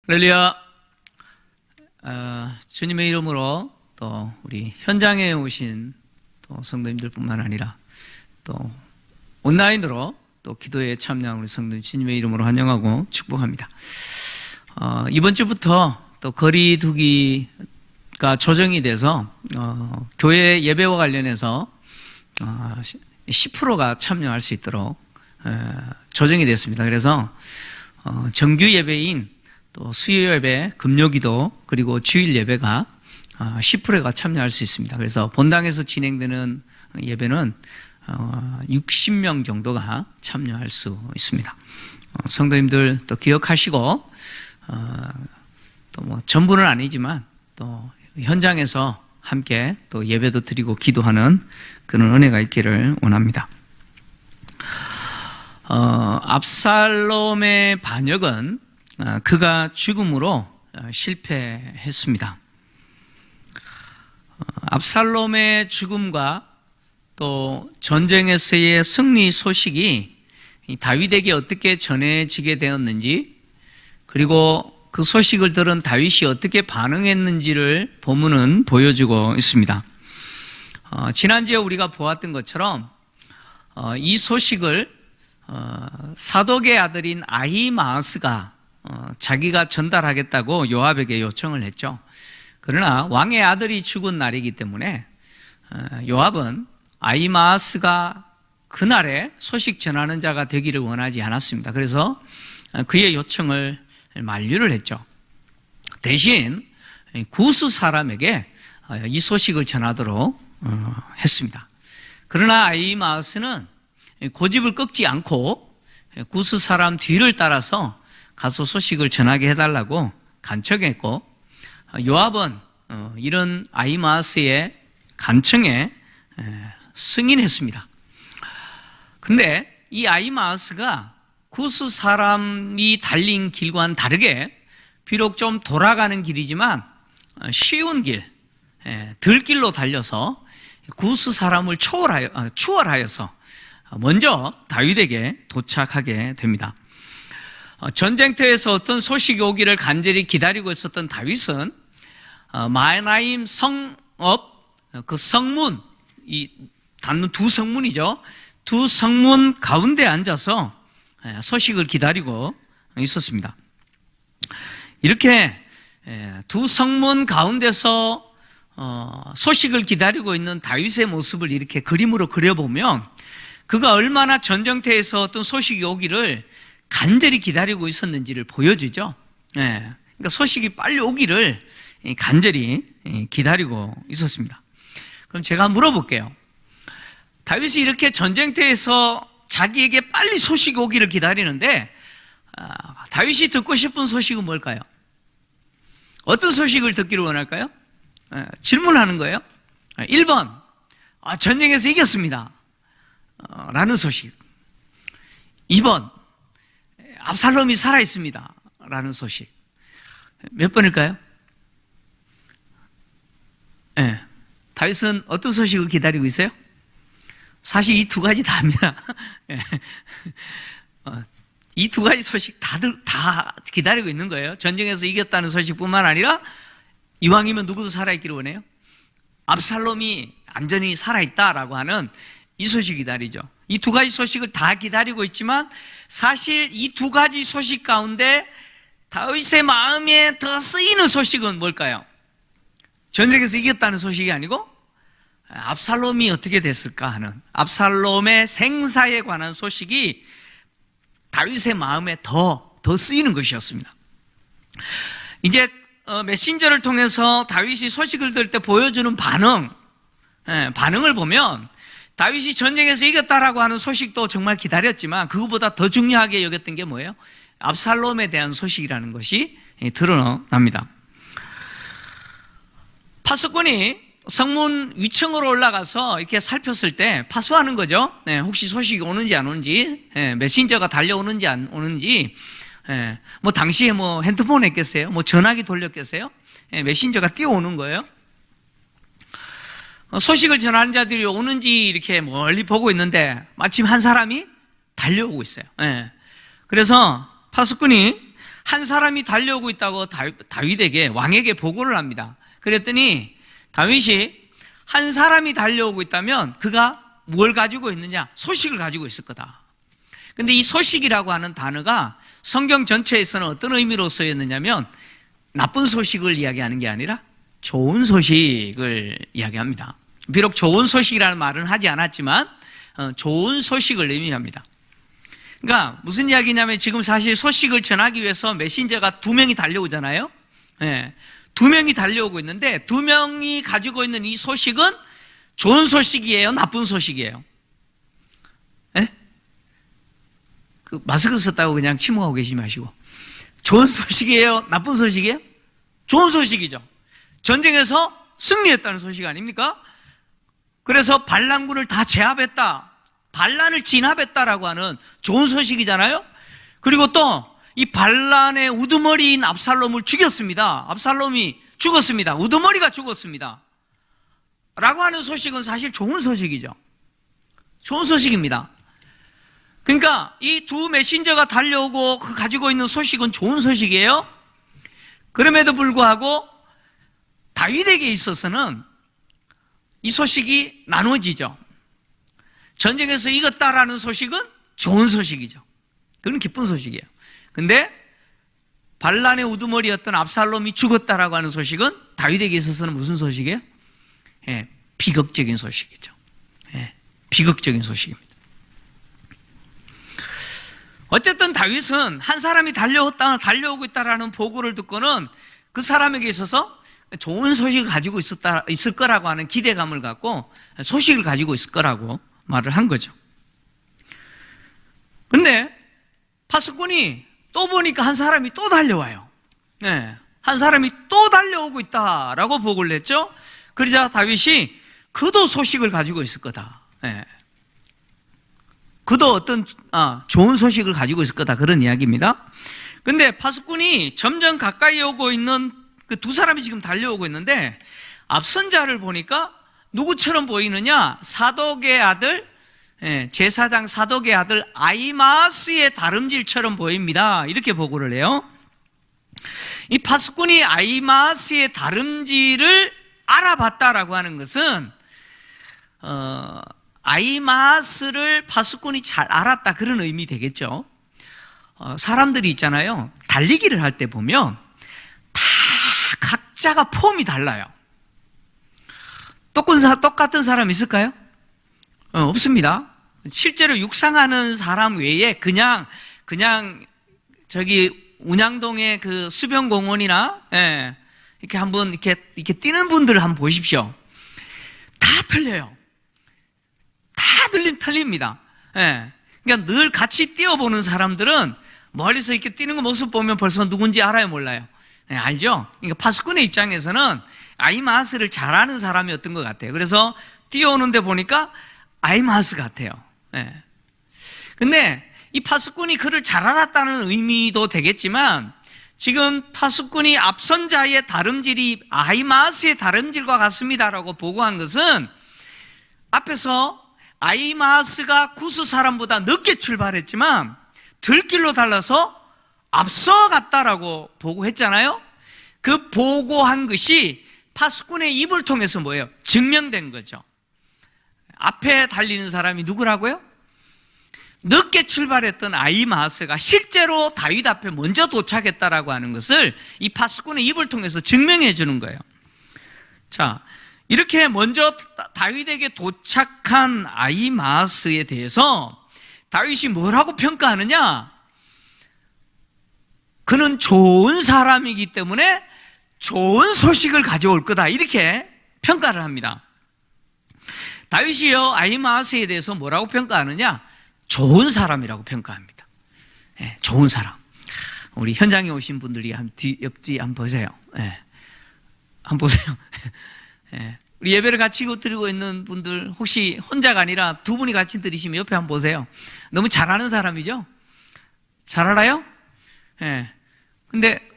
할렐루야. 주님의 이름으로 또 우리 현장에 오신 또 성도님들뿐만 아니라 또 온라인으로 또 기도에 참여한 우리 성도님 주님의 이름으로 환영하고 축복합니다. 이번 주부터 또 거리두기가 조정이 돼서 교회 예배와 관련해서 10%가 참여할 수 있도록 조정이 됐습니다. 그래서 정규 예배인 또 수요 예배, 금요기도 그리고 주일 예배가 10%가 참여할 수 있습니다. 그래서 본당에서 진행되는 예배는 60명 정도가 참여할 수 있습니다. 성도님들 또 기억하시고 또 뭐 전부는 아니지만 또 현장에서 함께 또 예배도 드리고 기도하는 그런 은혜가 있기를 원합니다. 압살롬의 반역은 그가 죽음으로 실패했습니다. 압살롬의 죽음과 또 전쟁에서의 승리 소식이 다윗에게 어떻게 전해지게 되었는지, 그리고 그 소식을 들은 다윗이 어떻게 반응했는지를 본문은 보여주고 있습니다. 지난주에 우리가 보았던 것처럼 이 소식을 사독의 아들인 아히마아스가 자기가 전달하겠다고 요압에게 요청을 했죠. 그러나 왕의 아들이 죽은 날이기 때문에 요압은 아히마아스가 그날에 소식 전하는 자가 되기를 원하지 않았습니다. 그래서 그의 요청을 만류를 했죠. 대신 구스 사람에게 이 소식을 전하도록 했습니다. 그러나 아히마아스는 고집을 꺾지 않고 구스 사람 뒤를 따라서 가서 소식을 전하게 해달라고 간청했고, 요압은 이런 아히마아스의 간청에 승인했습니다. 근데 이 아히마아스가 구스 사람이 달린 길과는 다르게 비록 좀 돌아가는 길이지만 쉬운 길, 들길로 달려서 구스 사람을 추월하여서 먼저 다윗에게 도착하게 됩니다. 전쟁터에서 어떤 소식이 오기를 간절히 기다리고 있었던 다윗은 마하나임 성읍 그 성문, 이 닿는 두 성문이죠. 두 성문 가운데 앉아서 소식을 기다리고 있었습니다. 이렇게 두 성문 가운데서 소식을 기다리고 있는 다윗의 모습을 이렇게 그림으로 그려보면 그가 얼마나 전쟁터에서 어떤 소식이 오기를 간절히 기다리고 있었는지를 보여주죠. 그러니까 소식이 빨리 오기를 간절히 기다리고 있었습니다. 그럼 제가 물어볼게요. 다윗이 이렇게 전쟁터에서 자기에게 빨리 소식이 오기를 기다리는데 다윗이 듣고 싶은 소식은 뭘까요? 어떤 소식을 듣기를 원할까요? 질문하는 거예요. 1번, 전쟁에서 이겼습니다 라는 소식. 2번, 압살롬이 살아있습니다 라는 소식. 몇 번일까요? 다윗은 어떤 소식을 기다리고 있어요? 사실 이 두 가지 다입니다. 이 두 가지 소식 다 기다리고 있는 거예요. 전쟁에서 이겼다는 소식뿐만 아니라 이왕이면 누구도 살아있기를 원해요? 압살롬이 안전히 살아있다라고 하는 이 소식 기다리죠. 이 두 가지 소식을 다 기다리고 있지만 사실 이 두 가지 소식 가운데 다윗의 마음에 더 쓰이는 소식은 뭘까요? 전쟁에서 이겼다는 소식이 아니고 압살롬이 어떻게 됐을까 하는, 압살롬의 생사에 관한 소식이 다윗의 마음에 더 쓰이는 것이었습니다. 이제 메신저를 통해서 다윗이 소식을 들을 때 보여주는 반응을 보면 다윗이 전쟁에서 이겼다라고 하는 소식도 정말 기다렸지만 그것보다 더 중요하게 여겼던 게 뭐예요? 압살롬에 대한 소식이라는 것이 드러납니다. 파수꾼이 성문 위층으로 올라가서 이렇게 살폈을 때 파수하는 거죠. 혹시 소식이 오는지 안 오는지, 메신저가 달려오는지 안 오는지. 뭐 당시에 뭐 핸드폰 했겠어요? 뭐 전화기 돌렸겠어요? 메신저가 뛰어오는 거예요. 소식을 전하는 자들이 오는지 이렇게 멀리 보고 있는데 마침 한 사람이 달려오고 있어요. 그래서 파수꾼이 한 사람이 달려오고 있다고 다윗에게, 왕에게 보고를 합니다. 그랬더니 다윗이 한 사람이 달려오고 있다면 그가 뭘 가지고 있느냐? 소식을 가지고 있을 거다. 근데 이 소식이라고 하는 단어가 성경 전체에서는 어떤 의미로 쓰였느냐면 나쁜 소식을 이야기하는 게 아니라 좋은 소식을 이야기합니다. 비록 좋은 소식이라는 말은 하지 않았지만 좋은 소식을 의미합니다. 그러니까 무슨 이야기냐면 지금 사실 소식을 전하기 위해서 메신저가 2명이 달려오잖아요. 네. 2명이 달려오고 있는데 2명이 가지고 있는 이 소식은 좋은 소식이에요? 나쁜 소식이에요? 네? 그 마스크 썼다고 그냥 침묵하고 계시지 마시고, 좋은 소식이에요? 나쁜 소식이에요? 좋은 소식이죠. 전쟁에서 승리했다는 소식 아닙니까? 그래서 반란군을 다 제압했다, 반란을 진압했다라고 하는 좋은 소식이잖아요. 그리고 또 이 반란의 우두머리인 압살롬을 죽였습니다. 압살롬이 죽었습니다. 우두머리가 죽었습니다. 라고 하는 소식은 사실 좋은 소식이죠. 좋은 소식입니다. 그러니까 이 2 메신저가 달려오고 그 가지고 있는 소식은 좋은 소식이에요. 그럼에도 불구하고 다윗에게 있어서는 이 소식이 나눠지죠. 전쟁에서 이겼다라는 소식은 좋은 소식이죠. 그건 기쁜 소식이에요. 근데 반란의 우두머리였던 압살롬이 죽었다라고 하는 소식은 다윗에게 있어서는 무슨 소식이에요? 예, 비극적인 소식이죠. 예, 비극적인 소식입니다. 어쨌든 다윗은 한 사람이 달려오고 있다라는 보고를 듣고는 그 사람에게 있어서 좋은 소식을 가지고 있을 거라고 하는 기대감을 갖고 소식을 가지고 있을 거라고 말을 한 거죠. 근데 파수꾼이 또 보니까 한 사람이 또 달려와요. 네, 한 사람이 또 달려오고 있다라고 보고를 했죠. 그러자 다윗이 그도 소식을 가지고 있을 거다. 네. 그도 어떤 좋은 소식을 가지고 있을 거다, 그런 이야기입니다. 근데 파수꾼이 점점 가까이 오고 있는 그 2 사람이 지금 달려오고 있는데 앞선 자를 보니까 누구처럼 보이느냐? 사독의 아들, 제사장 사독의 아들 아히마스의 다름질처럼 보입니다. 이렇게 보고를 해요. 이 파수꾼이 아히마스의 다름질을 알아봤다라고 하는 것은 아히마스를 파수꾼이 잘 알았다, 그런 의미 되겠죠. 사람들이 있잖아요. 달리기를 할 때 보면 다 각자가 폼이 달라요. 똑같은 사람 있을까요? 없습니다. 실제로 육상하는 사람 외에 그냥 저기 운양동의 그 수변공원이나 이렇게 한번 이렇게 뛰는 분들을 한번 보십시오. 다 틀려요. 다 틀립니다. 그러니까 늘 같이 뛰어보는 사람들은 멀리서 이렇게 뛰는 거 모습 보면 벌써 누군지 알아요, 몰라요? 알죠? 그러니까 파수꾼의 입장에서는 아히마스를 잘 아는 사람이었던 것 같아요. 그래서 뛰어오는데 보니까 아히마스 같아요. 근데 이 파수꾼이 그를 잘 알았다는 의미도 되겠지만 지금 파수꾼이 앞선 자의 다름질이 아히마스의 다름질과 같습니다라고 보고한 것은 앞에서 아히마스가 구스 사람보다 늦게 출발했지만 들길로 달라서 앞서갔다라고 보고했잖아요. 그 보고한 것이 파수꾼의 입을 통해서 뭐예요? 증명된 거죠. 앞에 달리는 사람이 누구라고요? 늦게 출발했던 아히마스가 실제로 다윗 앞에 먼저 도착했다라고 하는 것을 이 파수꾼의 입을 통해서 증명해 주는 거예요. 자, 이렇게 먼저 다윗에게 도착한 아히마스에 대해서 다윗이 뭐라고 평가하느냐? 그는 좋은 사람이기 때문에 좋은 소식을 가져올 거다, 이렇게 평가를 합니다. 다윗이요, 아히마스에 대해서 뭐라고 평가하느냐? 좋은 사람이라고 평가합니다. 좋은 사람. 우리 현장에 오신 분들이 옆뒤 한번 보세요. 한번 보세요. 우리 예배를 같이 드리고 있는 분들 혹시 혼자가 아니라 2분이 같이 드리시면 옆에 한번 보세요. 너무 잘하는 사람이죠? 잘 알아요? 근데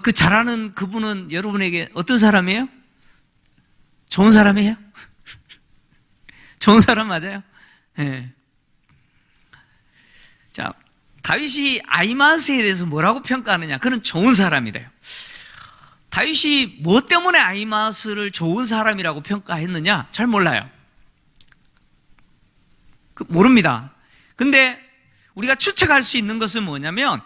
그 잘하는 그분은 여러분에게 어떤 사람이에요? 좋은 사람이에요? 좋은 사람 맞아요? 자, 다윗이 아히마아스에 대해서 뭐라고 평가하느냐? 그는 좋은 사람이래요. 다윗이 뭐 때문에 아히마아스를 좋은 사람이라고 평가했느냐? 잘 몰라요. 모릅니다. 근데 우리가 추측할 수 있는 것은 뭐냐면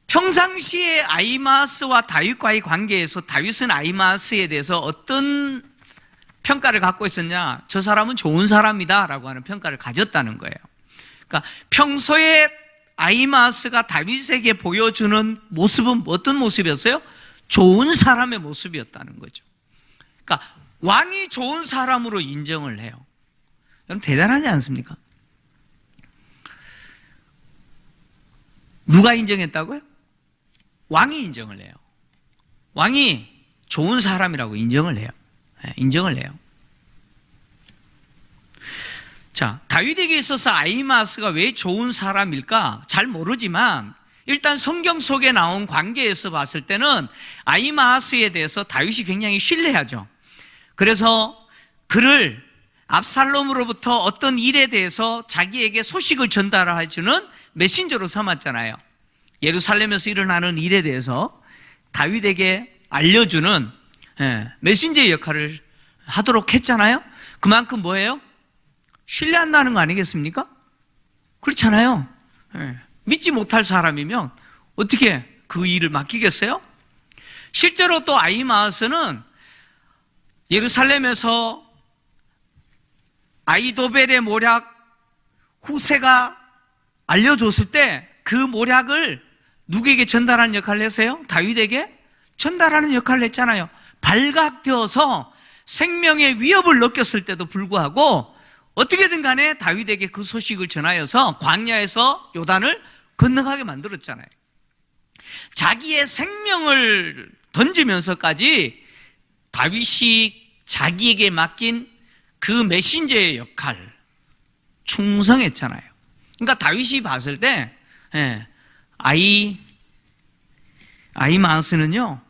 평상시에 아히마아스와 다윗과의 관계에서 다윗은 아히마아스에 대해서 어떤 평가를 갖고 있었냐? 저 사람은 좋은 사람이다 라고 하는 평가를 가졌다는 거예요. 그러니까 평소에 아히마아스가 다윗에게 보여주는 모습은 어떤 모습이었어요? 좋은 사람의 모습이었다는 거죠. 그러니까 왕이 좋은 사람으로 인정을 해요. 여러분 대단하지 않습니까? 누가 인정했다고요? 왕이 인정을 해요. 왕이 좋은 사람이라고 인정을 해요. 인정을 해요. 자, 다윗에게 있어서 아히마아스가 왜 좋은 사람일까? 잘 모르지만 일단 성경 속에 나온 관계에서 봤을 때는 아히마아스에 대해서 다윗이 굉장히 신뢰하죠. 그래서 그를 압살롬으로부터 어떤 일에 대해서 자기에게 소식을 전달해주는 메신저로 삼았잖아요. 예루살렘에서 일어나는 일에 대해서 다윗에게 알려주는 메신저의 역할을 하도록 했잖아요. 그만큼 뭐예요? 신뢰한다는 거 아니겠습니까? 그렇잖아요. 믿지 못할 사람이면 어떻게 그 일을 맡기겠어요? 실제로 또 아히마아스는 예루살렘에서 아히도벨의 모략 후세가 알려줬을 때 그 모략을 누구에게 전달하는 역할을 했어요? 다윗에게 전달하는 역할을 했잖아요. 발각되어서 생명의 위협을 느꼈을 때도 불구하고 어떻게든 간에 다윗에게 그 소식을 전하여서 광야에서 요단을 건너가게 만들었잖아요. 자기의 생명을 던지면서까지 다윗이 자기에게 맡긴 그 메신저의 역할 충성했잖아요. 그러니까 다윗이 봤을 때 아히마아스는요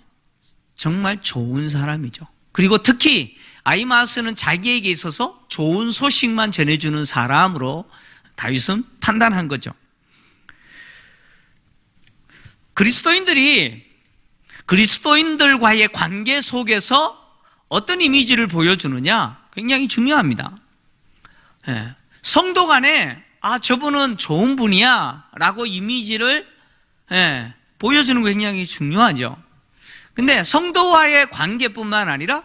정말 좋은 사람이죠. 그리고 특히 아히마아스는 자기에게 있어서 좋은 소식만 전해주는 사람으로 다윗은 판단한 거죠. 그리스도인들과의 관계 속에서 어떤 이미지를 보여주느냐 굉장히 중요합니다. 성도 간에 저분은 좋은 분이야 라고 이미지를 보여주는 거 굉장히 중요하죠. 근데 성도와의 관계뿐만 아니라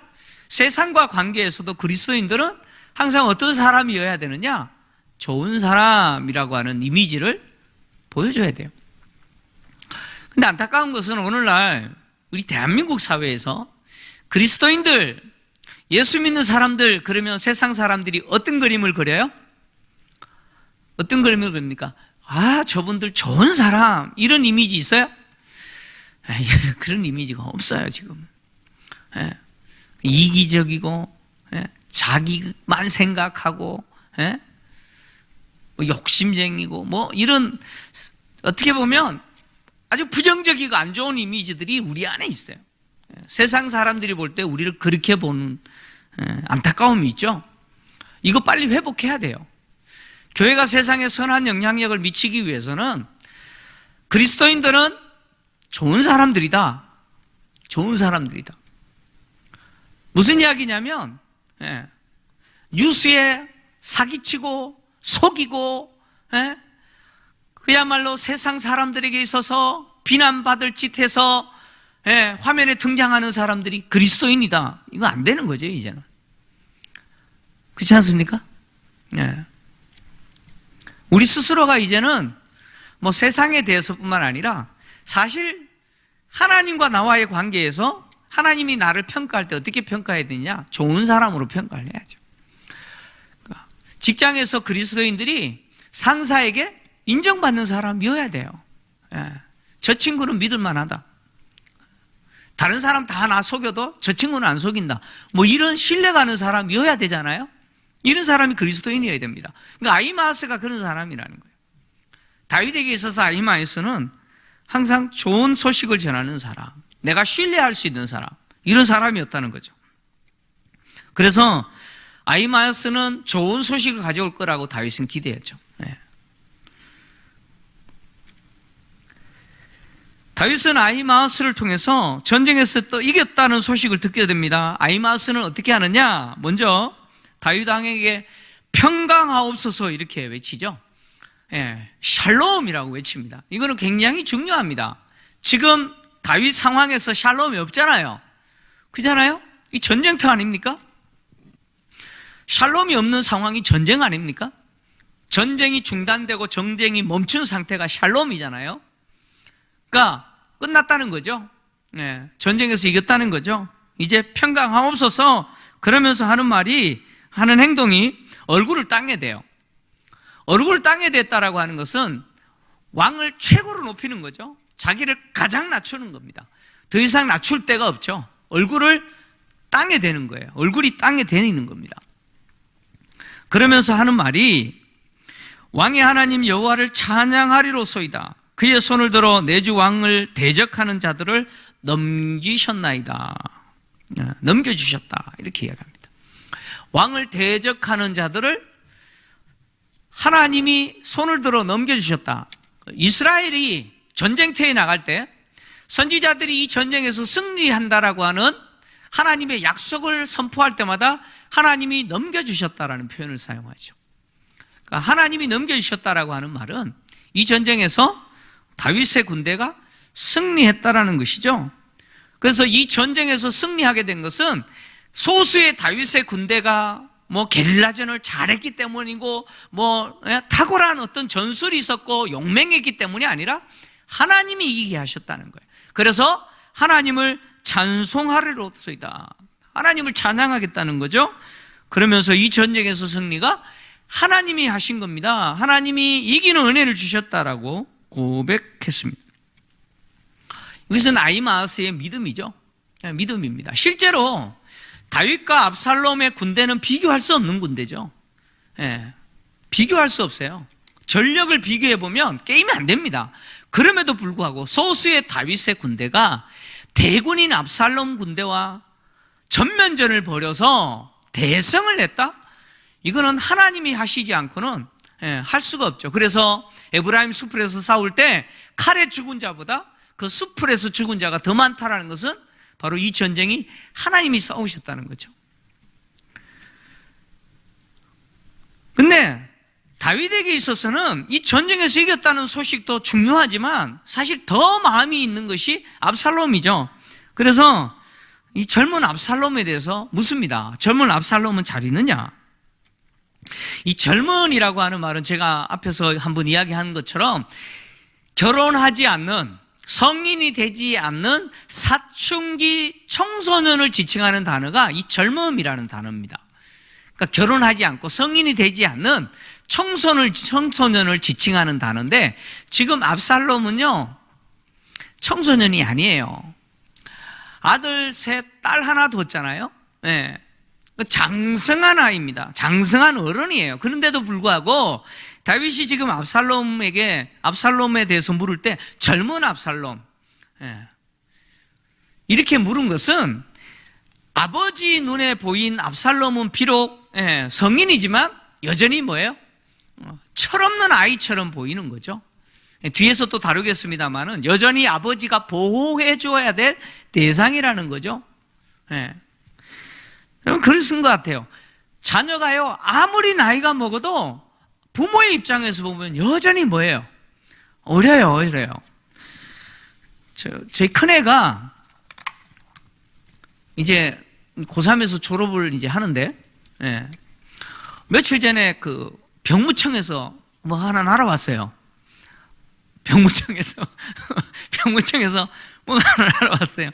세상과 관계에서도 그리스도인들은 항상 어떤 사람이어야 되느냐? 좋은 사람이라고 하는 이미지를 보여줘야 돼요. 근데 안타까운 것은 오늘날 우리 대한민국 사회에서 그리스도인들, 예수 믿는 사람들 그러면 세상 사람들이 어떤 그림을 그려요? 어떤 그림을 그립니까? 저분들 좋은 사람 이런 이미지 있어요? 그런 이미지가 없어요 지금. 이기적이고 자기만 생각하고 욕심쟁이고 이런 어떻게 보면 아주 부정적이고 안 좋은 이미지들이 우리 안에 있어요. 세상 사람들이 볼 때 우리를 그렇게 보는 안타까움이 있죠. 이거 빨리 회복해야 돼요. 교회가 세상에 선한 영향력을 미치기 위해서는 그리스도인들은 좋은 사람들이다. 좋은 사람들이다. 무슨 이야기냐면 뉴스에 사기치고 속이고 그야말로 세상 사람들에게 있어서 비난받을 짓 해서 화면에 등장하는 사람들이 그리스도인이다. 이거 안 되는 거죠 이제는. 그렇지 않습니까? 우리 스스로가 이제는 세상에 대해서뿐만 아니라 사실 하나님과 나와의 관계에서 하나님이 나를 평가할 때 어떻게 평가해야 되냐? 좋은 사람으로 평가를 해야죠. 직장에서 그리스도인들이 상사에게 인정받는 사람이어야 돼요. 저 친구는 믿을 만하다. 다른 사람 다 나 속여도 저 친구는 안 속인다. 이런 신뢰가는 사람이어야 되잖아요. 이런 사람이 그리스도인이어야 됩니다. 그러니까 아히마아스가 그런 사람이라는 거예요. 다윗에게 있어서 아히마아스는 항상 좋은 소식을 전하는 사람, 내가 신뢰할 수 있는 사람, 이런 사람이었다는 거죠. 그래서 아히마아스는 좋은 소식을 가져올 거라고 다윗은 기대했죠. 다윗은 아히마아스를 통해서 전쟁에서 또 이겼다는 소식을 듣게 됩니다. 아히마아스는 어떻게 하느냐? 먼저 다윗 왕에게 평강하옵소서 이렇게 외치죠. 샬롬이라고 외칩니다. 이거는 굉장히 중요합니다. 지금 다윗 상황에서 샬롬이 없잖아요. 그잖아요? 이 전쟁터 아닙니까? 샬롬이 없는 상황이 전쟁 아닙니까? 전쟁이 중단되고 전쟁이 멈춘 상태가 샬롬이잖아요. 그러니까 끝났다는 거죠. 전쟁에서 이겼다는 거죠. 이제 평강하옵소서 그러면서 하는 행동이 얼굴을 땅에 대요. 얼굴을 땅에 댔다라고 하는 것은 왕을 최고로 높이는 거죠. 자기를 가장 낮추는 겁니다. 더 이상 낮출 데가 없죠. 얼굴을 땅에 대는 거예요. 얼굴이 땅에 대는 겁니다. 그러면서 하는 말이 왕의 하나님 여호와를 찬양하리로소이다. 그의 손을 들어 내 주 왕을 대적하는 자들을 넘기셨나이다. 넘겨주셨다. 이렇게 이야기합니다. 왕을 대적하는 자들을 하나님이 손을 들어 넘겨주셨다. 이스라엘이 전쟁터에 나갈 때 선지자들이 이 전쟁에서 승리한다라고 하는 하나님의 약속을 선포할 때마다 하나님이 넘겨주셨다라는 표현을 사용하죠. 그러니까 하나님이 넘겨주셨다라고 하는 말은 이 전쟁에서 다윗의 군대가 승리했다라는 것이죠. 그래서 이 전쟁에서 승리하게 된 것은 소수의 다윗의 군대가 게릴라전을 잘했기 때문이고 탁월한 어떤 전술이 있었고 용맹했기 때문이 아니라 하나님이 이기게 하셨다는 거예요. 그래서 하나님을 찬송하리로소이다. 하나님을 찬양하겠다는 거죠. 그러면서 이 전쟁에서 승리가 하나님이 하신 겁니다. 하나님이 이기는 은혜를 주셨다라고 고백했습니다. 이것은 아히마아스의 믿음이죠. 믿음입니다. 실제로 다윗과 압살롬의 군대는 비교할 수 없는 군대죠. 비교할 수 없어요. 전력을 비교해보면 게임이 안 됩니다. 그럼에도 불구하고 소수의 다윗의 군대가 대군인 압살롬 군대와 전면전을 벌여서 대승을 냈다? 이거는 하나님이 하시지 않고는 할 수가 없죠. 그래서 에브라임 수풀에서 싸울 때 칼에 죽은 자보다 그 수풀에서 죽은 자가 더 많다라는 것은 바로 이 전쟁이 하나님이 싸우셨다는 거죠. 근데 다윗에게 있어서는 이 전쟁에서 이겼다는 소식도 중요하지만 사실 더 마음이 있는 것이 압살롬이죠. 그래서 이 젊은 압살롬에 대해서 묻습니다. 젊은 압살롬은 잘 있느냐? 이 젊은이라고 하는 말은 제가 앞에서 한번 이야기한 것처럼 결혼하지 않는, 성인이 되지 않는 사춘기 청소년을 지칭하는 단어가 이 젊음이라는 단어입니다. 그러니까 결혼하지 않고 성인이 되지 않는 청소년을 지칭하는 단어인데, 지금 압살롬은요 청소년이 아니에요. 아들 셋, 딸 하나 뒀잖아요. 장성한 아이입니다. 장성한 어른이에요. 그런데도 불구하고 다윗이 지금 압살롬에 대해서 물을 때 젊은 압살롬, 이렇게 물은 것은 아버지 눈에 보인 압살롬은 비록 성인이지만 여전히 뭐예요? 철없는 아이처럼 보이는 거죠. 뒤에서 또 다루겠습니다만은 여전히 아버지가 보호해 줘야 될 대상이라는 거죠. 그랬은 것 같아요. 자녀가요 아무리 나이가 먹어도 부모의 입장에서 보면 여전히 뭐예요? 어려요. 저희 큰애가 이제 고3에서 졸업을 이제 하는데, 며칠 전에 그 병무청에서 뭐 하나 날아왔어요. 병무청에서 뭐 하나 날아왔어요.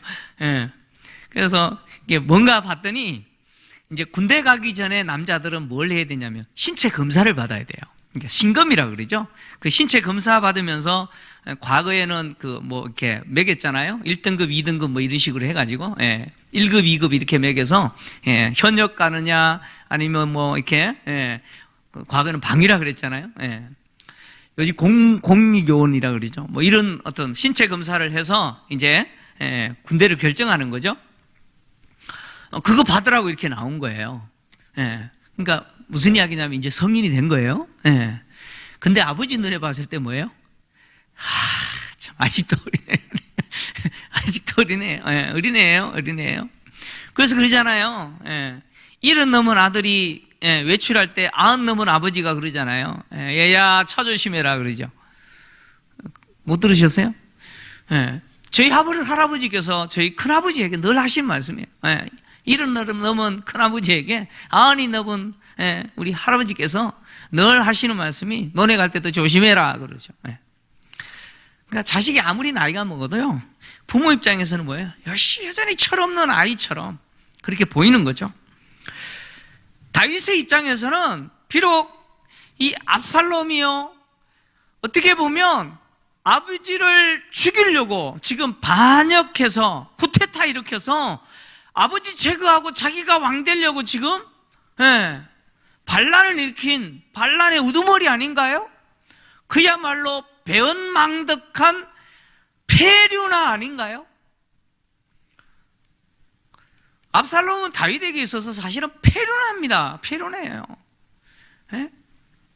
그래서 이게 뭔가 봤더니 이제 군대 가기 전에 남자들은 뭘 해야 되냐면 신체 검사를 받아야 돼요. 그러니까 신검이라고 그러죠. 그 신체 검사 받으면서 과거에는 그 뭐 이렇게 매겼잖아요. 1등급, 2등급 뭐 이런 식으로 해가지고 1급, 2급 이렇게 매겨서 현역 가느냐 아니면 뭐 이렇게 과거에는 방위라 그랬잖아요. 요즘 공미교원이라 그러죠. 뭐 이런 어떤 신체 검사를 해서 이제 군대를 결정하는 거죠. 그거 받으라고 이렇게 나온 거예요. 그러니까 무슨 이야기냐면 이제 성인이 된 거예요. 근데 아버지 눈에 봤을 때 뭐예요? 참 아직도 어리네. 어린애예요. 예, 어린애예요. 그래서 그러잖아요. 예, 70 넘은 아들이 외출할 때 90 넘은 아버지가 그러잖아요. 얘야 차 조심해라 그러죠. 못 들으셨어요? 예, 저희 할아버지께서 저희 큰아버지에게 늘 하신 말씀이에요. 70 넘은 큰아버지에게 90이 넘은 우리 할아버지께서 늘 하시는 말씀이 논에 갈 때도 조심해라 그러죠. 그러니까 자식이 아무리 나이가 먹어도요, 부모 입장에서는 뭐예요? 여전히 철없는 아이처럼 그렇게 보이는 거죠. 다윗의 입장에서는 비록 이 압살롬이요, 어떻게 보면 아버지를 죽이려고 지금 반역해서 쿠데타 일으켜서 아버지 제거하고 자기가 왕 되려고 지금 반란을 일으킨 반란의 우두머리 아닌가요? 그야말로 배은망덕한 폐륜아 아닌가요? 압살롬은 다윗에게 있어서 사실은 폐륜합니다. 폐륜해요.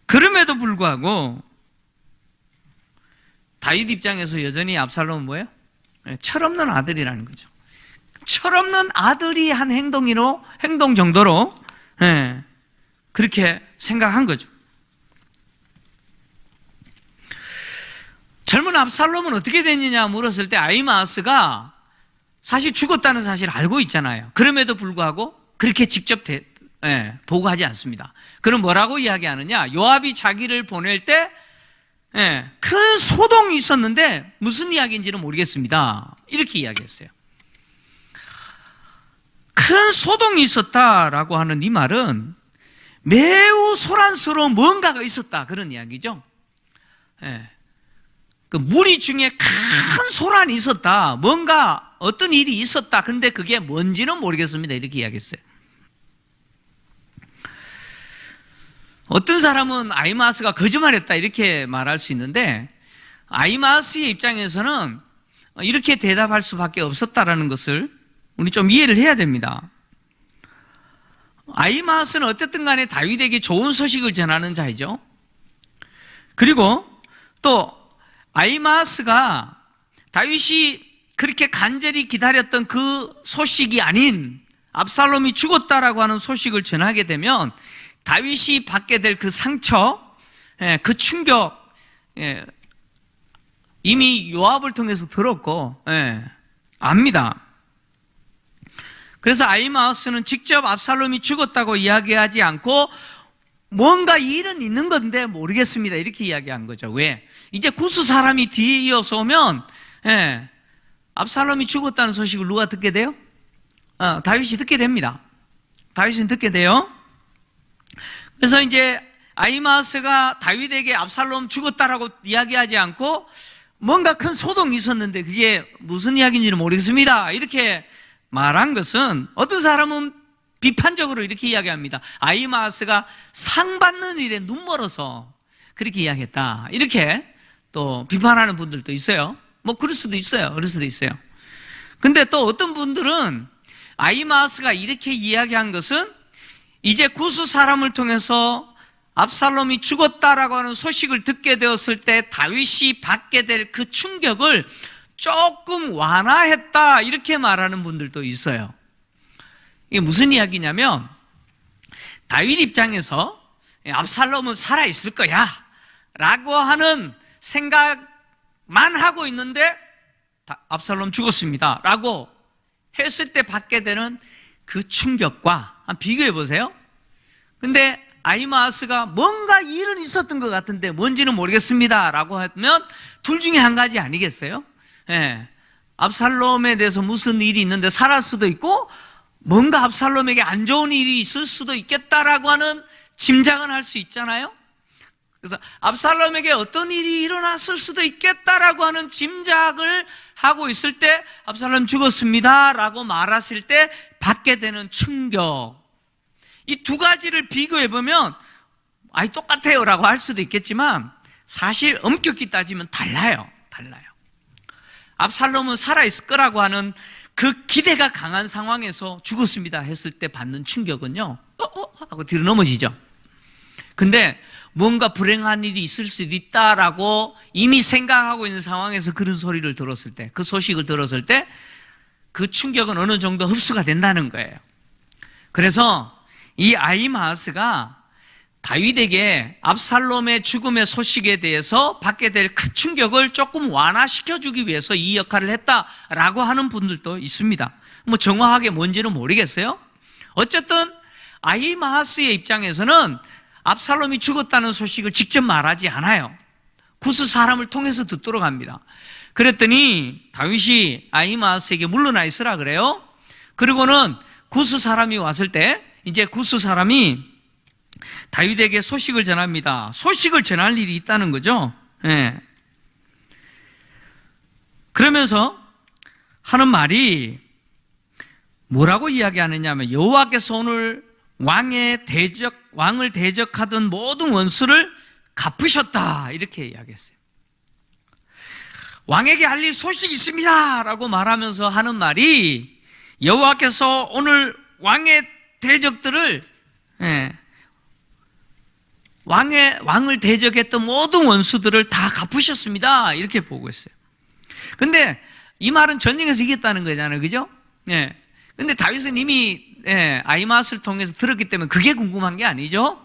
그럼에도 불구하고 다윗 입장에서 여전히 압살롬은 뭐예요? 철없는 아들이라는 거죠. 철없는 아들이 한 행동 정도로 그렇게 생각한 거죠. 젊은 압살롬은 어떻게 됐느냐 물었을 때 아히마아스가 사실 죽었다는 사실을 알고 있잖아요. 그럼에도 불구하고 그렇게 직접 보고하지 않습니다. 그럼 뭐라고 이야기하느냐? 요압이 자기를 보낼 때 큰 소동이 있었는데 무슨 이야기인지는 모르겠습니다. 이렇게 이야기했어요. 큰 소동이 있었다라고 하는 이 말은 매우 소란스러운 뭔가가 있었다 그런 이야기죠. 그 무리 중에 큰 소란이 있었다, 뭔가 어떤 일이 있었다, 근데 그게 뭔지는 모르겠습니다 이렇게 이야기했어요. 어떤 사람은 아히마아스가 거짓말했다 이렇게 말할 수 있는데 아히마아스의 입장에서는 이렇게 대답할 수밖에 없었다라는 것을 우리 좀 이해를 해야 됩니다. 아히마아스는 어쨌든 간에 다윗에게 좋은 소식을 전하는 자이죠. 그리고 또 아히마아스가 다윗이 그렇게 간절히 기다렸던 그 소식이 아닌 압살롬이 죽었다라고 하는 소식을 전하게 되면 다윗이 받게 될 그 상처, 그 충격, 이미 요압을 통해서 들었고 압니다. 그래서 아히마아스는 직접 압살롬이 죽었다고 이야기하지 않고 뭔가 일은 있는 건데 모르겠습니다 이렇게 이야기한 거죠. 왜? 이제 구스 사람이 뒤에 이어서 오면 압살롬이 죽었다는 소식을 누가 듣게 돼요? 다윗이 듣게 됩니다. 다윗은 듣게 돼요. 그래서 이제 아히마아스가 다윗에게 압살롬 죽었다라고 이야기하지 않고 뭔가 큰 소동이 있었는데 그게 무슨 이야기인지는 모르겠습니다 이렇게 말한 것은, 어떤 사람은 비판적으로 이렇게 이야기합니다. 아히마아스가 상 받는 일에 눈멀어서 그렇게 이야기했다 이렇게 또 비판하는 분들도 있어요. 뭐 그럴 수도 있어요. 근데 또 어떤 분들은 아히마아스가 이렇게 이야기한 것은 이제 구스 사람을 통해서 압살롬이 죽었다라고 하는 소식을 듣게 되었을 때 다윗이 받게 될 그 충격을 조금 완화했다 이렇게 말하는 분들도 있어요. 이게 무슨 이야기냐면 다윗 입장에서 압살롬은 살아있을 거야 라고 하는 생각만 하고 있는데 압살롬 죽었습니다 라고 했을 때 받게 되는 그 충격과 한번 비교해 보세요. 근데 아히마아스가 뭔가 일은 있었던 것 같은데 뭔지는 모르겠습니다 라고 하면 둘 중에 한 가지 아니겠어요? 압살롬에 대해서 무슨 일이 있는데 살할 수도 있고 뭔가 압살롬에게 안 좋은 일이 있을 수도 있겠다라고 하는 짐작은 할 수 있잖아요. 그래서 압살롬에게 어떤 일이 일어났을 수도 있겠다라고 하는 짐작을 하고 있을 때 압살롬 죽었습니다 라고 말하실 때 받게 되는 충격, 이 두 가지를 비교해 보면 똑같아요 라고 할 수도 있겠지만 사실 엄격히 따지면 달라요. 압살롬은 살아있을 거라고 하는 그 기대가 강한 상황에서 죽었습니다 했을 때 받는 충격은요 하고 뒤로 넘어지죠. 근데 뭔가 불행한 일이 있을 수도 있다라고 이미 생각하고 있는 상황에서 그런 소리를 들었을 때, 그 소식을 들었을 때 그 충격은 어느 정도 흡수가 된다는 거예요. 그래서 이 아히마아스가 다윗에게 압살롬의 죽음의 소식에 대해서 받게 될 큰 충격을 조금 완화시켜주기 위해서 이 역할을 했다라고 하는 분들도 있습니다. 뭐 정확하게 뭔지는 모르겠어요. 어쨌든 아히마아스의 입장에서는 압살롬이 죽었다는 소식을 직접 말하지 않아요. 구스 사람을 통해서 듣도록 합니다. 그랬더니 다윗이 아히마아스에게 물러나 있으라 그래요. 그리고는 구스 사람이 왔을 때 이제 구스 사람이 다윗에게 소식을 전합니다. 소식을 전할 일이 있다는 거죠. 예. 그러면서 하는 말이 뭐라고 이야기하느냐 하면 여호와께서 오늘 왕을 대적하던 모든 원수를 갚으셨다 이렇게 이야기했어요. 왕에게 알릴 소식이 있습니다 라고 말하면서 하는 말이 여호와께서 오늘 왕의 대적들을 왕을 대적했던 모든 원수들을 다 갚으셨습니다 이렇게 보고 있어요. 근데 이 말은 전쟁에서 이겼다는 거잖아요, 그죠? 예. 근데 다윗은 이미 아히마아스를 통해서 들었기 때문에 그게 궁금한 게 아니죠.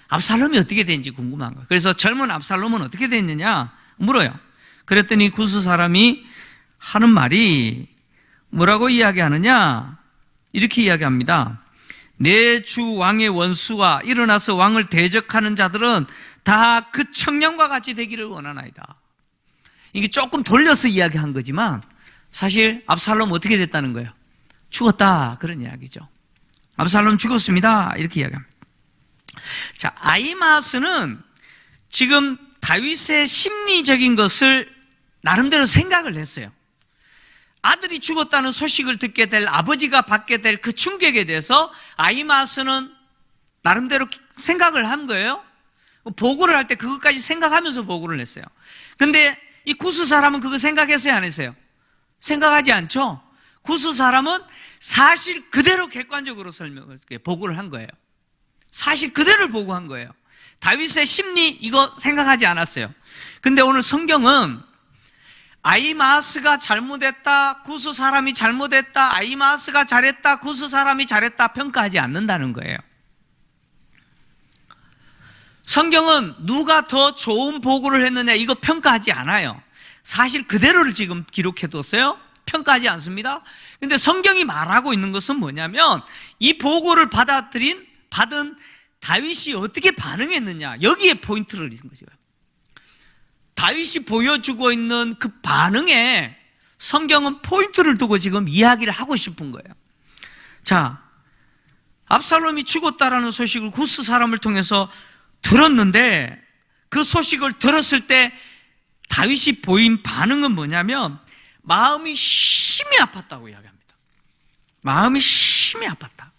압살롬이 어떻게 된지 궁금한 거예요. 그래서 젊은 압살롬은 어떻게 됐느냐 물어요. 그랬더니 구스 사람이 하는 말이 뭐라고 이야기하느냐 이렇게 이야기합니다. 내 주 왕의 원수와 일어나서 왕을 대적하는 자들은 다 그 청년과 같이 되기를 원하나이다. 이게 조금 돌려서 이야기한 거지만 사실 압살롬 어떻게 됐다는 거예요? 죽었다 그런 이야기죠. 압살롬 죽었습니다 이렇게 이야기합니다. 자, 아히마아스는 지금 다윗의 심리적인 것을 나름대로 생각을 했어요. 아들이 죽었다는 소식을 듣게 될, 아버지가 받게 될 그 충격에 대해서 아히마아스는 나름대로 생각을 한 거예요. 보고를 할 때 그것까지 생각하면서 보고를 했어요. 근데 이 구스 사람은 그거 생각했어요, 안 했어요? 생각하지 않죠? 구스 사람은 사실 그대로 객관적으로 보고를 한 거예요. 사실 그대로를 보고한 거예요. 다윗의 심리 이거 생각하지 않았어요. 근데 오늘 성경은 아히마아스가 잘못했다, 구스 사람이 잘못했다, 아히마아스가 잘했다, 구스 사람이 잘했다 평가하지 않는다는 거예요. 성경은 누가 더 좋은 보고를 했느냐 이거 평가하지 않아요. 사실 그대로를 지금 기록해뒀어요. 평가하지 않습니다. 근데 성경이 말하고 있는 것은 뭐냐면 이 보고를 받은 다윗이 어떻게 반응했느냐 여기에 포인트를 둔 거죠. 다윗이 보여주고 있는 그 반응에 성경은 포인트를 두고 지금 이야기를 하고 싶은 거예요. 자, 압살롬이 죽었다라는 소식을 구스 사람을 통해서 들었는데 그 소식을 들었을 때 다윗이 보인 반응은 뭐냐면 마음이 심히 아팠다고 이야기합니다. 마음이 심히 아팠다.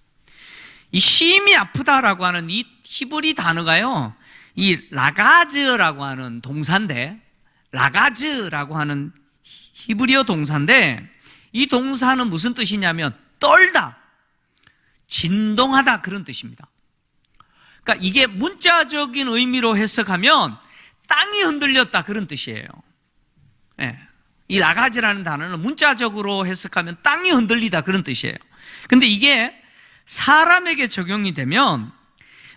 이 심히 아프다라고 하는 이 히브리 단어가요, 이 라가즈라고 하는 동사인데, 라가즈라고 하는 히브리어 동사인데, 이 동사는 무슨 뜻이냐면 떨다, 진동하다 그런 뜻입니다. 그러니까 이게 문자적인 의미로 해석하면 땅이 흔들렸다 그런 뜻이에요. 네. 이 라가즈라는 단어는 문자적으로 해석하면 땅이 흔들리다 그런 뜻이에요. 근데 이게 사람에게 적용이 되면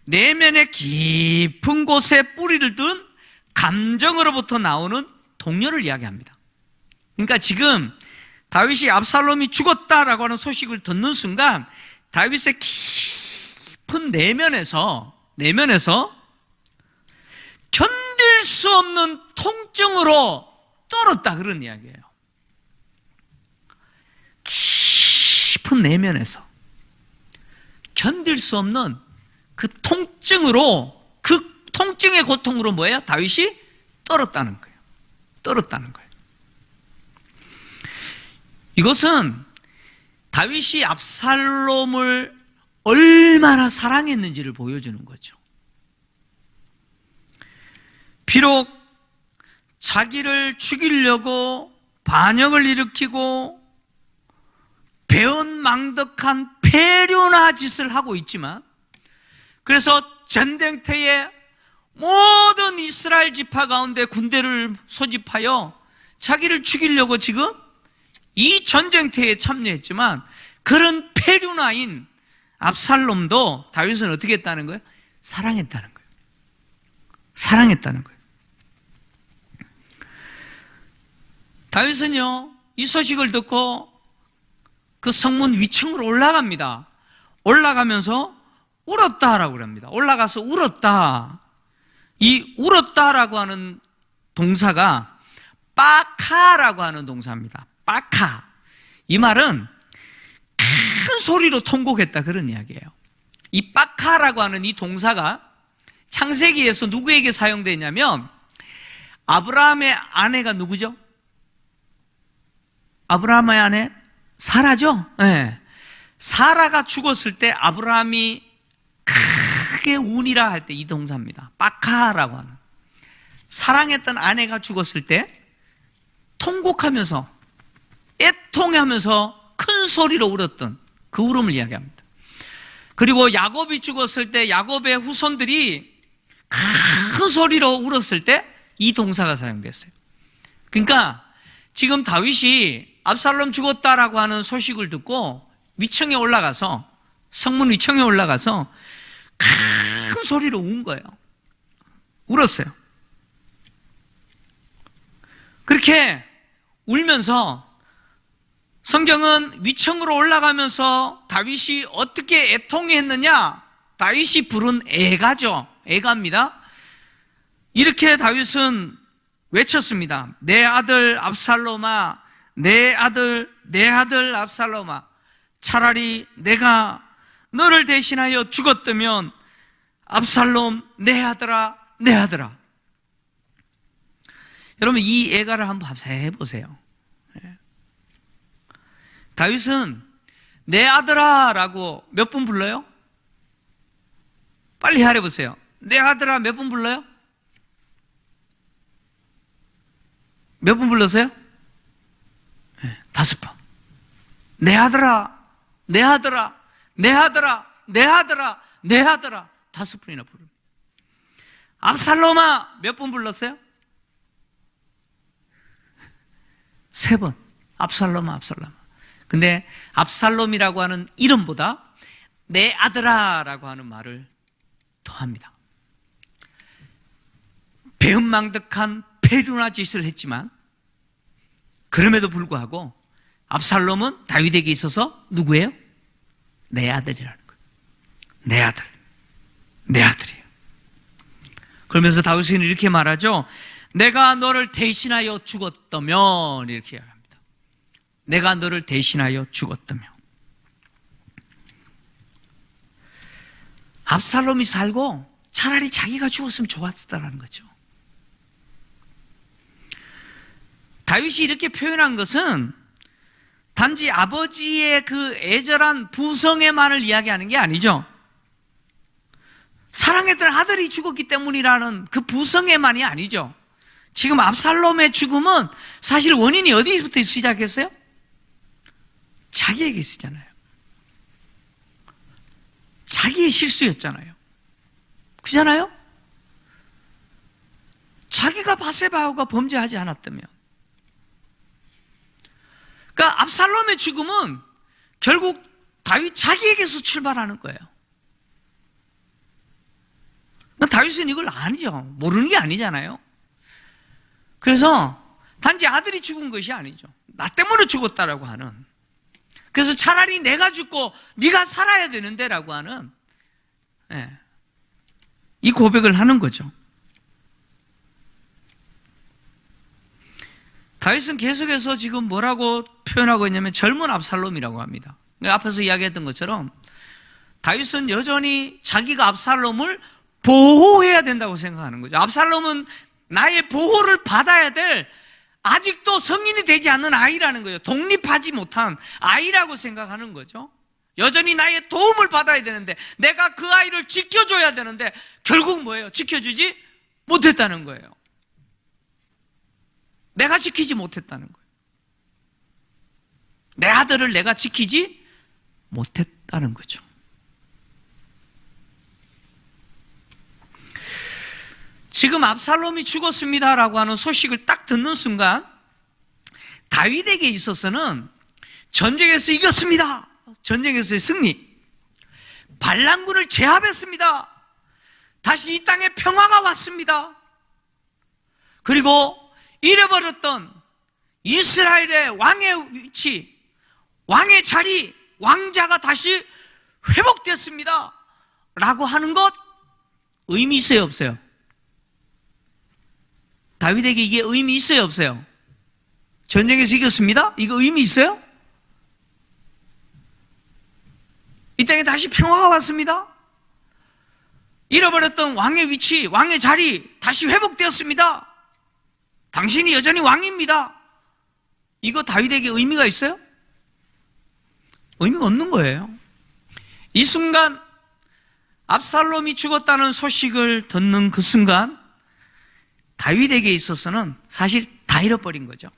내면의 깊은 곳에 뿌리를 둔 감정으로부터 나오는 동요를 이야기합니다. 그러니까 지금 다윗이 압살롬이 죽었다라고 하는 소식을 듣는 순간 다윗의 깊은 내면에서 견딜 수 없는 통증으로 떨었다 그런 이야기예요. 깊은 내면에서 견딜 수 없는 그 통증으로, 그 통증의 고통으로 뭐예요? 다윗이 떨었다는 거예요. 떨었다는 거예요. 이것은 다윗이 압살롬을 얼마나 사랑했는지를 보여주는 거죠. 비록 자기를 죽이려고 반역을 일으키고 배은망덕한 패륜한 짓을 하고 있지만, 그래서 전쟁터에 모든 이스라엘 지파 가운데 군대를 소집하여 자기를 죽이려고 지금 이 전쟁터에 참여했지만 그런 페류나인 압살롬도 다윗은 어떻게 했다는 거예요? 사랑했다는 거예요. 사랑했다는 거예요. 다윗은요, 이 소식을 듣고 그 성문 위층으로 올라갑니다. 올라가면서 울었다라고 합니다. 올라가서 울었다. 이 울었다라고 하는 동사가 빠카라고 하는 동사입니다. 빠카. 이 말은 큰 소리로 통곡했다, 그런 이야기예요. 이 빠카라고 하는 이 동사가 창세기에서 누구에게 사용되냐면 아브라함의 아내가 누구죠? 아브라함의 아내 사라죠? 네. 사라가 죽었을 때 아브라함이 크게 운이라 할 때 이 동사입니다. 빠카라고 하는. 사랑했던 아내가 죽었을 때 통곡하면서 애통하면서 큰 소리로 울었던 그 울음을 이야기합니다. 그리고 야곱이 죽었을 때 야곱의 후손들이 큰 소리로 울었을 때 이 동사가 사용됐어요. 그러니까 지금 다윗이 압살롬 죽었다라고 하는 소식을 듣고 위층에 올라가서, 성문 위층에 올라가서 큰 소리로 운 거예요. 울었어요. 그렇게 울면서 성경은 위층으로 올라가면서 다윗이 어떻게 애통했느냐? 다윗이 부른 애가죠. 애가입니다. 이렇게 다윗은 외쳤습니다. 내 아들 압살롬아, 내 아들 압살롬아, 차라리 내가 너를 대신하여 죽었다면 압살롬 내 아들아, 내 아들아. 여러분, 이 애가를 한번 해보세요. 다윗은 내 아들아 라고 몇 분 불러요? 빨리 해보세요. 내 아들아 몇 분 불러요? 몇 분 불렀어요? 5번. 내 아들아, 내 아들아, 내 아들아, 내 아들아, 내 아들아. 5번이나 부릅니다. 압살롬아 몇 분 불렀어요? 3번. 압살롬아, 압살롬아. 근데 압살롬이라고 하는 이름보다 내 아들아라고 하는 말을 더합니다. 배은망덕한 페류나 짓을 했지만 그럼에도 불구하고 압살롬은 다윗에게 있어서 누구예요? 내 아들이라는 거예요. 내 아들, 내 아들이에요. 그러면서 다윗은 이렇게 말하죠. 내가 너를 대신하여 죽었다면, 이렇게 이야기합니다. 내가 너를 대신하여 죽었다면. 압살롬이 살고 차라리 자기가 죽었으면 좋았다라는 거죠. 다윗이 이렇게 표현한 것은 단지 아버지의 그 애절한 부성애만을 이야기하는 게 아니죠. 사랑했던 아들이 죽었기 때문이라는 그 부성애만이 아니죠. 지금 압살롬의 죽음은 사실 원인이 어디부터 시작했어요? 자기에게 있었잖아요. 자기의 실수였잖아요. 그잖아요? 자기가 바세바와 범죄하지 않았다면. 그러니까 압살롬의 죽음은 결국 다윗 자기에게서 출발하는 거예요. 다윗은 이걸 아니죠. 모르는 게 아니잖아요. 그래서 단지 아들이 죽은 것이 아니죠. 나 때문에 죽었다라고 하는. 그래서 차라리 내가 죽고 네가 살아야 되는데 라고 하는 이 고백을 하는 거죠. 다윗은 계속해서 지금 뭐라고 표현하고 있냐면 젊은 압살롬이라고 합니다. 앞에서 이야기했던 것처럼 다윗은 여전히 자기가 압살롬을 보호해야 된다고 생각하는 거죠. 압살롬은 나의 보호를 받아야 될 아직도 성인이 되지 않는 아이라는 거예요. 독립하지 못한 아이라고 생각하는 거죠. 여전히 나의 도움을 받아야 되는데 내가 그 아이를 지켜줘야 되는데 결국 뭐예요? 지켜주지 못했다는 거예요. 내가 지키지 못했다는 거예요. 내 아들을 내가 지키지 못했다는 거죠. 지금 압살롬이 죽었습니다라고 하는 소식을 딱 듣는 순간 다윗에게 있어서는 전쟁에서 이겼습니다. 전쟁에서의 승리. 반란군을 제압했습니다. 다시 이 땅에 평화가 왔습니다. 그리고 잃어버렸던 이스라엘의 왕의 위치, 왕의 자리, 왕자가 다시 회복됐습니다. 라고 하는 것 의미 있어요, 없어요? 다윗에게 이게 의미 있어요, 없어요? 전쟁에서 이겼습니다? 이거 의미 있어요? 이 땅에 다시 평화가 왔습니다. 잃어버렸던 왕의 위치, 왕의 자리 다시 회복되었습니다. 당신이 여전히 왕입니다. 이거 다윗에게 의미가 있어요? 의미가 없는 거예요. 이 순간 압살롬이 죽었다는 소식을 듣는 그 순간 다윗에게 있어서는 사실 다 잃어버린 거죠.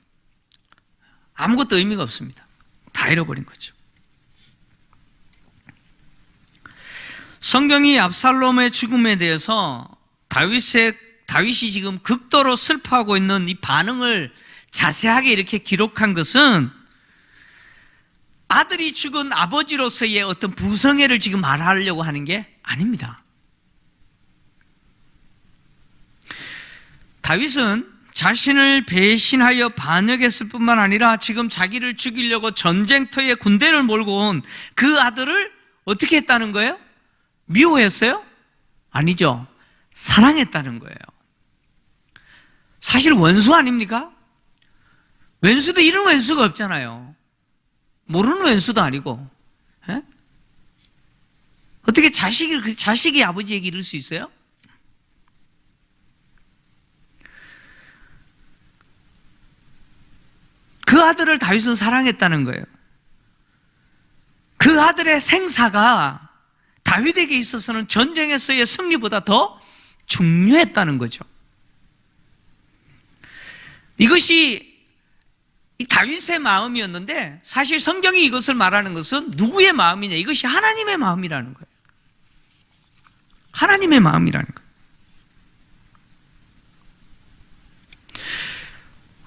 아무것도 의미가 없습니다. 다 잃어버린 거죠. 성경이 압살롬의 죽음에 대해서 다윗이 지금 극도로 슬퍼하고 있는 이 반응을 자세하게 이렇게 기록한 것은 아들이 죽은 아버지로서의 어떤 부성애를 지금 말하려고 하는 게 아닙니다. 다윗은 자신을 배신하여 반역했을 뿐만 아니라 지금 자기를 죽이려고 전쟁터에 군대를 몰고 온 그 아들을 어떻게 했다는 거예요? 미워했어요? 아니죠. 사랑했다는 거예요. 사실 원수 아닙니까? 왼수도 이런 왼수가 없잖아요. 모르는 왼수도 아니고. 에? 어떻게 자식이 아버지에게 이럴 수 있어요? 그 아들을 다윗은 사랑했다는 거예요. 그 아들의 생사가 다윗에게 있어서는 전쟁에서의 승리보다 더 중요했다는 거죠. 이것이 이 다윗의 마음이었는데 사실 성경이 이것을 말하는 것은 누구의 마음이냐? 이것이 하나님의 마음이라는 거예요. 하나님의 마음이라는 거예요.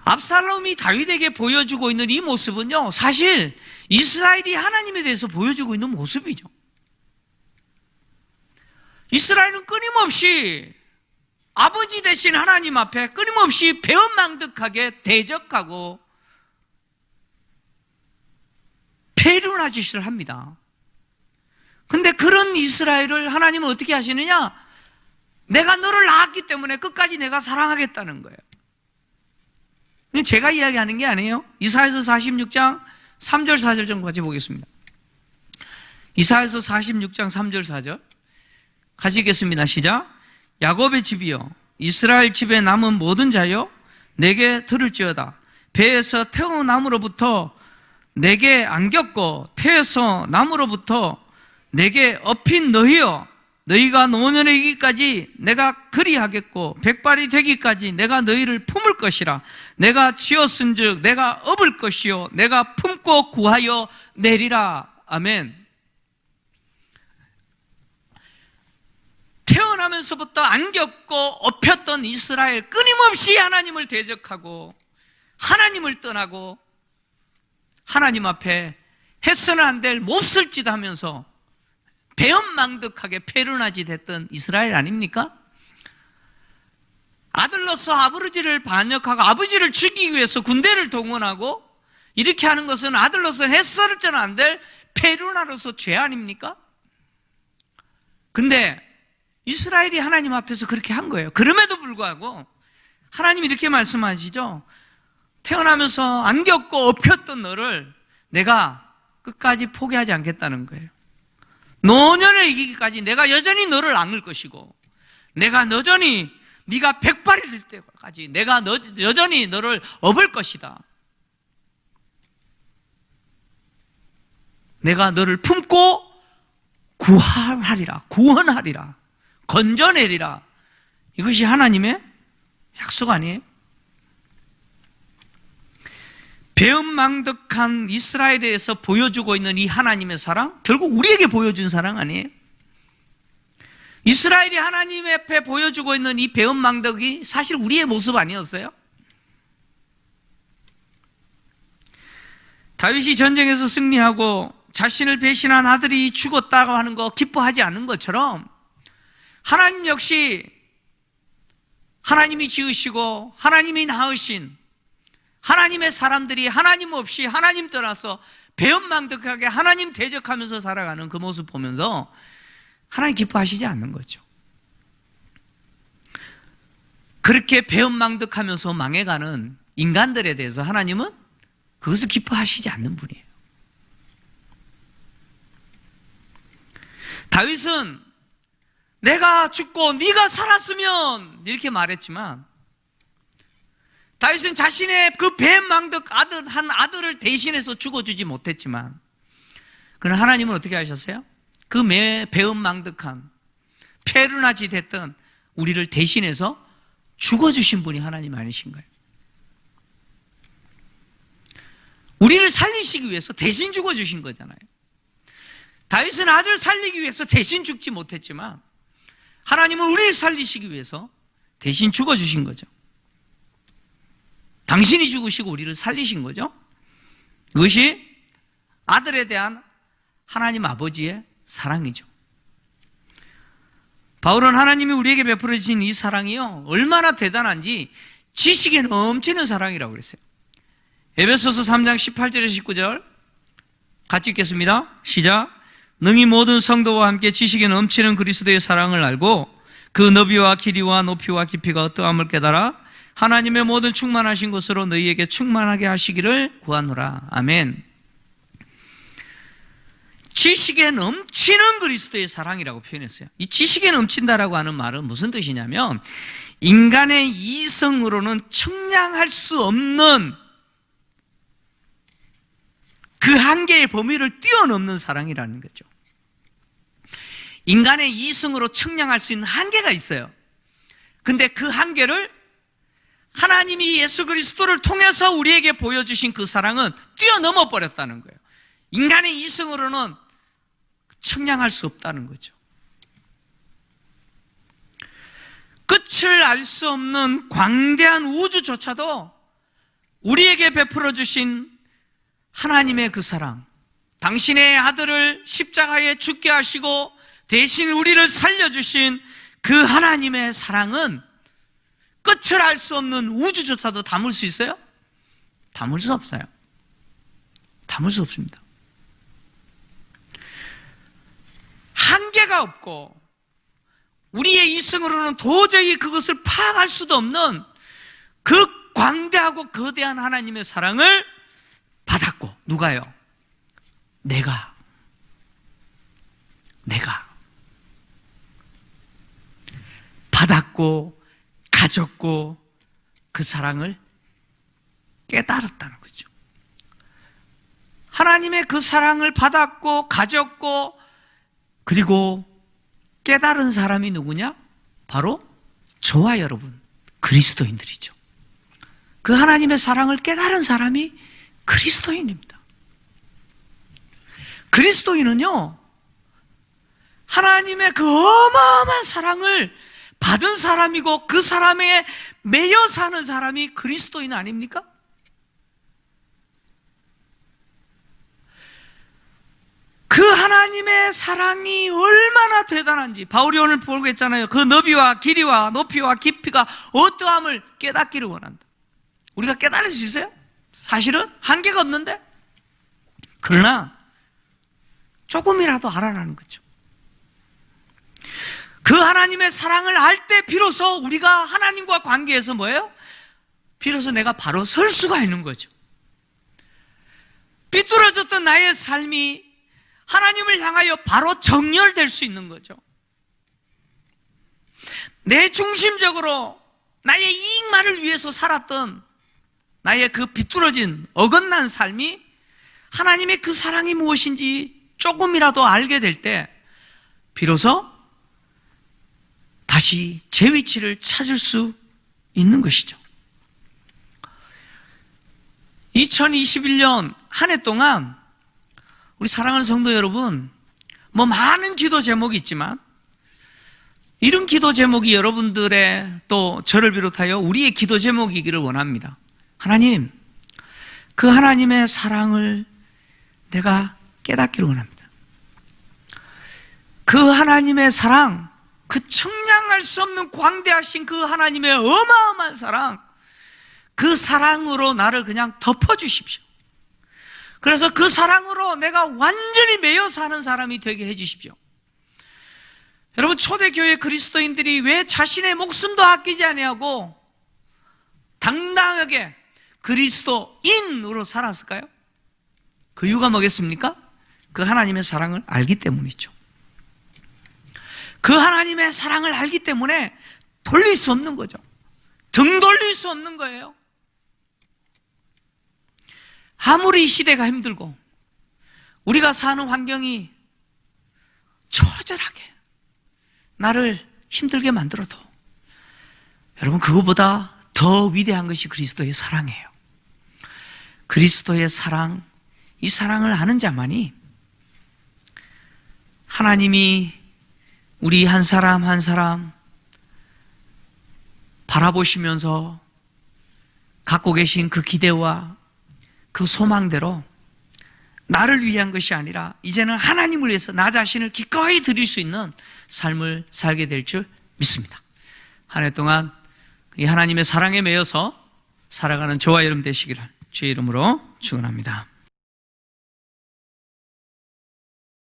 압살롬이 다윗에게 보여주고 있는 이 모습은요, 사실 이스라엘이 하나님에 대해서 보여주고 있는 모습이죠. 이스라엘은 끊임없이 아버지 되신 하나님 앞에 끊임없이 배은망덕하게 대적하고 페르나 짓을 합니다. 근데 그런 이스라엘을 하나님은 어떻게 하시느냐? 내가 너를 낳았기 때문에 끝까지 내가 사랑하겠다는 거예요. 제가 이야기하는 게 아니에요. 이사야서 46장 3절 4절 좀 같이 보겠습니다. 이사야서 46장 3절 4절 같이 읽겠습니다. 시작. 야곱의 집이여, 이스라엘 집에 남은 모든 자여, 내게 들을지어다. 배에서 태어남으로부터 내게 안겼고 태에서 남으로부터 내게 업힌 너희여, 너희가 노년에 이기까지 내가 그리하겠고 백발이 되기까지 내가 너희를 품을 것이라. 내가 지었은즉 내가 업을 것이요 내가 품고 구하여 내리라. 아멘. 태어나면서부터 안겼고 업혔던 이스라엘, 끊임없이 하나님을 대적하고 하나님을 떠나고 하나님 앞에 해서는 안 될 몹쓸 짓 하면서 배은망덕하게 페르나짓 했던 이스라엘 아닙니까? 아들로서 아버지를 반역하고 아버지를 죽이기 위해서 군대를 동원하고 이렇게 하는 것은 아들로서 해서는 안 될 페르나로서 죄 아닙니까? 근데 이스라엘이 하나님 앞에서 그렇게 한 거예요. 그럼에도 불구하고 하나님이 이렇게 말씀하시죠. 태어나면서 안겼고 업혔던 너를 내가 끝까지 포기하지 않겠다는 거예요. 노년을 이기기까지 내가 여전히 너를 안을 것이고 내가 여전히 네가 백발이 될 때까지 내가 여전히 너를 업을 것이다. 내가 너를 품고 구원하리라, 건져내리라. 이것이 하나님의 약속 아니에요? 배은망덕한 이스라엘에서 보여주고 있는 이 하나님의 사랑, 결국 우리에게 보여준 사랑 아니에요? 이스라엘이 하나님 앞에 보여주고 있는 이 배은망덕이 사실 우리의 모습 아니었어요? 다윗이 전쟁에서 승리하고 자신을 배신한 아들이 죽었다고 하는 거 기뻐하지 않는 것처럼 하나님 역시 하나님이 지으시고 하나님이 낳으신 하나님의 사람들이 하나님 없이 하나님 떠나서 배은망덕하게 하나님 대적하면서 살아가는 그 모습 보면서 하나님 기뻐하시지 않는 거죠. 그렇게 배은망덕하면서 망해가는 인간들에 대해서 하나님은 그것을 기뻐하시지 않는 분이에요. 다윗은 내가 죽고 네가 살았으면 이렇게 말했지만 다윗은 자신의 그 배은망덕 한 아들을 대신해서 죽어주지 못했지만 그러나 하나님은 어떻게 하셨어요? 그 배은망덕한 페르나지 됐던 우리를 대신해서 죽어주신 분이 하나님 아니신 거예요. 우리를 살리시기 위해서 대신 죽어주신 거잖아요. 다윗은 아들 살리기 위해서 대신 죽지 못했지만 하나님은 우리를 살리시기 위해서 대신 죽어주신 거죠. 당신이 죽으시고 우리를 살리신 거죠. 그것이 아들에 대한 하나님 아버지의 사랑이죠. 바울은 하나님이 우리에게 베풀어 주신 이 사랑이요 얼마나 대단한지 지식에 넘치는 사랑이라고 그랬어요. 에베소서 3장 18절에서 19절 같이 읽겠습니다. 시작. 능히 모든 성도와 함께 지식에 넘치는 그리스도의 사랑을 알고 그 너비와 길이와 높이와 깊이가 어떠함을 깨달아 하나님의 모든 충만하신 것으로 너희에게 충만하게 하시기를 구하노라. 아멘. 지식에 넘치는 그리스도의 사랑이라고 표현했어요. 이 지식에 넘친다라고 하는 말은 무슨 뜻이냐면 인간의 이성으로는 청량할 수 없는 그 한계의 범위를 뛰어넘는 사랑이라는 거죠. 인간의 이성으로 청량할 수 있는 한계가 있어요. 근데 그 한계를 하나님이 예수 그리스도를 통해서 우리에게 보여주신 그 사랑은 뛰어넘어 버렸다는 거예요. 인간의 이성으로는 청량할 수 없다는 거죠. 끝을 알 수 없는 광대한 우주조차도 우리에게 베풀어 주신 하나님의 그 사랑, 당신의 아들을 십자가에 죽게 하시고 대신 우리를 살려주신 그 하나님의 사랑은 끝을 알 수 없는 우주조차도 담을 수 있어요? 담을 수 없어요. 담을 수 없습니다. 한계가 없고 우리의 이성으로는 도저히 그것을 파악할 수도 없는 그 광대하고 거대한 하나님의 사랑을 받았고 누가요? 내가 받았고 가졌고 그 사랑을 깨달았다는 거죠. 하나님의 그 사랑을 받았고 가졌고 그리고 깨달은 사람이 누구냐? 바로 저와 여러분 그리스도인들이죠. 그 하나님의 사랑을 깨달은 사람이 그리스도인입니다. 그리스도인은요 하나님의 그 어마어마한 사랑을 받은 사람이고 그 사람에 매여 사는 사람이 그리스도인 아닙니까? 그 하나님의 사랑이 얼마나 대단한지 바울이 오늘 보겠잖아요. 그 너비와 길이와 높이와 깊이가 어떠함을 깨닫기를 원한다. 우리가 깨달을 수 있어요? 사실은 한계가 없는데 그러나 조금이라도 알아라는 거죠. 그 하나님의 사랑을 알 때 비로소 우리가 하나님과 관계에서 뭐예요? 비로소 내가 바로 설 수가 있는 거죠. 삐뚤어졌던 나의 삶이 하나님을 향하여 바로 정렬될 수 있는 거죠. 내 중심적으로 나의 이익만을 위해서 살았던 나의 그 비뚤어진 어긋난 삶이 하나님의 그 사랑이 무엇인지 조금이라도 알게 될 때 비로소 다시 제 위치를 찾을 수 있는 것이죠. 2021년 한 해 동안 우리 사랑하는 성도 여러분, 많은 기도 제목이 있지만 이런 기도 제목이 여러분들의 또 저를 비롯하여 우리의 기도 제목이기를 원합니다. 하나님, 그 하나님의 사랑을 내가 깨닫기를 원합니다. 그 하나님의 사랑, 그 청량할 수 없는 광대하신 그 하나님의 어마어마한 사랑, 그 사랑으로 나를 그냥 덮어주십시오. 그래서 그 사랑으로 내가 완전히 매여 사는 사람이 되게 해주십시오. 여러분, 초대교회 그리스도인들이 왜 자신의 목숨도 아끼지 아니하고 당당하게 그리스도인으로 살았을까요? 그 이유가 뭐겠습니까? 그 하나님의 사랑을 알기 때문이죠. 그 하나님의 사랑을 알기 때문에 돌릴 수 없는 거죠. 등 돌릴 수 없는 거예요. 아무리 이 시대가 힘들고 우리가 사는 환경이 처절하게 나를 힘들게 만들어도 여러분, 그거보다 더 위대한 것이 그리스도의 사랑이에요. 그리스도의 사랑, 이 사랑을 아는 자만이 하나님이 우리 한 사람 한 사람 바라보시면서 갖고 계신 그 기대와 그 소망대로 나를 위한 것이 아니라 이제는 하나님을 위해서 나 자신을 기꺼이 드릴 수 있는 삶을 살게 될 줄 믿습니다. 한 해 동안 이 하나님의 사랑에 매여서 살아가는 저와 여러분 되시기를 주의 이름으로 축원합니다.